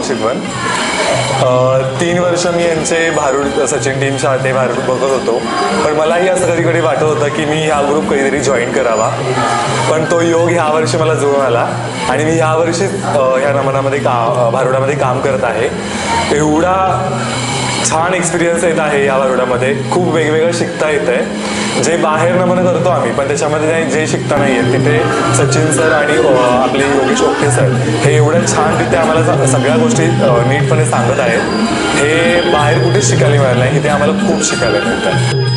Kaushik one. 3 वर्ष मी यांचे भारूड सचिन टीमच्या ते भारूड बघत होतो. पण मलाही असं कधी कधी वाटत होतं की मी हा ग्रुप कधीतरी जॉईन करावा. पण तो योग ह्या वर्षी मला जुळून आला आणि मी ह्या वर्षी ह्या नमनामध्ये भारुडामध्ये काम करत आहे. एवढा छान एक्सपिरियन्स येत आहे या भारुडामध्ये. खूप वेगवेगळं शिकता येत आहे. जे बाहेर नमन करतो आम्ही पण त्याच्यामध्ये जे शिकता नाही येत तिथे सचिन सर आणि आपले योगेश ओके सर हे एवढं छान तिथे आम्हाला सगळ्या गोष्टी नीटपणे सांगत आहेत. हे बाहेर कुठेच शिकायला मिळालं नाही. इथे आम्हाला खूप शिकायला मिळतं.